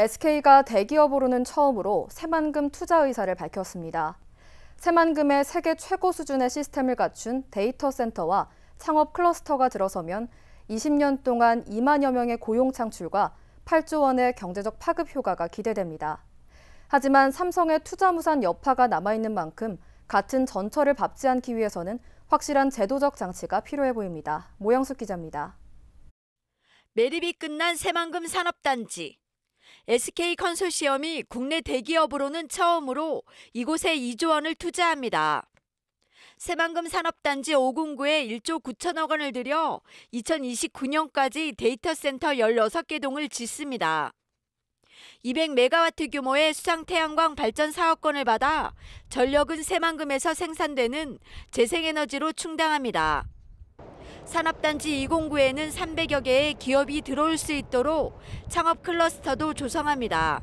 SK가 대기업으로는 처음으로 새만금 투자 의사를 밝혔습니다. 새만금의 세계 최고 수준의 시스템을 갖춘 데이터 센터와 창업 클러스터가 들어서면 20년 동안 2만여 명의 고용 창출과 8조 원의 경제적 파급 효과가 기대됩니다. 하지만 삼성의 투자무산 여파가 남아있는 만큼 같은 전철을 밟지 않기 위해서는 확실한 제도적 장치가 필요해 보입니다. 모영숙 기자입니다. 매립이 끝난 새만금 산업단지. SK 컨소시엄이 국내 대기업으로는 처음으로 이곳에 2조 원을 투자합니다. 새만금 산업단지 5군구에 1조 9천억 원을 들여 2029년까지 데이터 센터 16개 동을 짓습니다. 200메가와트 규모의 수상태양광 발전 사업권을 받아 전력은 새만금에서 생산되는 재생에너지로 충당합니다. 산업단지 209에는 300여 개의 기업이 들어올 수 있도록 창업 클러스터도 조성합니다.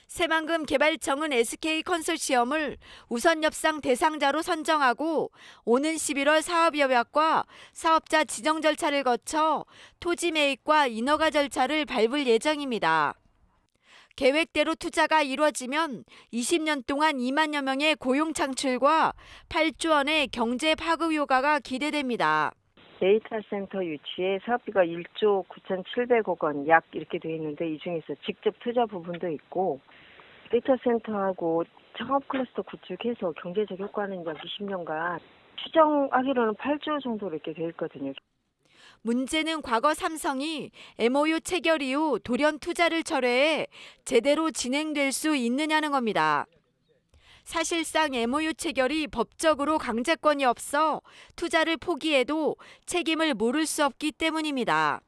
새만금 개발청은 SK 컨소시엄을 우선 협상 대상자로 선정하고 오는 11월 사업협약과 사업자 지정 절차를 거쳐 토지 매입과 인허가 절차를 밟을 예정입니다. 계획대로 투자가 이루어지면 20년 동안 2만여 명의 고용 창출과 8조 원의 경제 파급 효과가 기대됩니다. 데이터 센터 유치에 사업비가 1조 9,700억 원 약 이렇게 돼 있는데 이 중에서 직접 투자 부분도 있고 데이터 센터하고 창업 클러스터 구축해서 경제적 효과는 약 20년간 추정하기로는 8조 정도 이렇게 돼 있거든요. 문제는 과거 삼성이 MOU 체결 이후 돌연 투자를 철회해 제대로 진행될 수 있느냐는 겁니다. 사실상 MOU 체결이 법적으로 강제권이 없어 투자를 포기해도 책임을 물을 수 없기 때문입니다.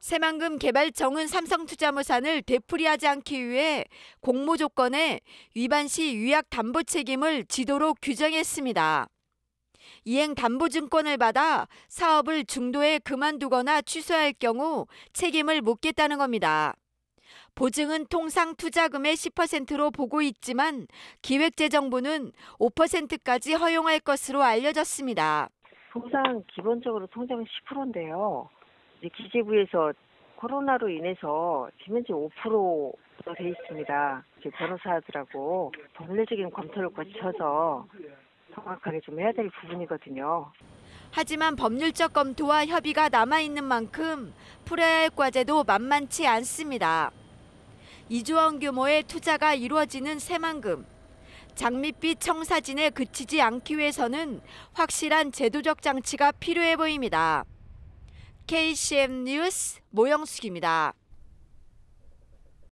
새만금 개발청은 삼성투자무산을 되풀이하지 않기 위해 공모 조건에 위반 시 위약 담보 책임을 지도록 규정했습니다. 이행 담보증권을 받아 사업을 중도에 그만두거나 취소할 경우 책임을 묻겠다는 겁니다. 보증은 통상 투자금의 10%로 보고 있지만 기획재정부는 5%까지 허용할 것으로 알려졌습니다. 통상 기본적으로 통장은 10%인데요. 이제 기재부에서 코로나로 인해서 지면제 5%로 돼 있습니다. 이제 변호사들하고 법률적인 검토를 거쳐서 정확하게 좀 해야 될 부분이거든요. 하지만 법률적 검토와 협의가 남아있는 만큼 풀어야 할 과제도 만만치 않습니다. 2조 원 규모의 투자가 이루어지는 새만금. 장밋빛 청사진에 그치지 않기 위해서는 확실한 제도적 장치가 필요해 보입니다. KCM 뉴스 모영숙입니다.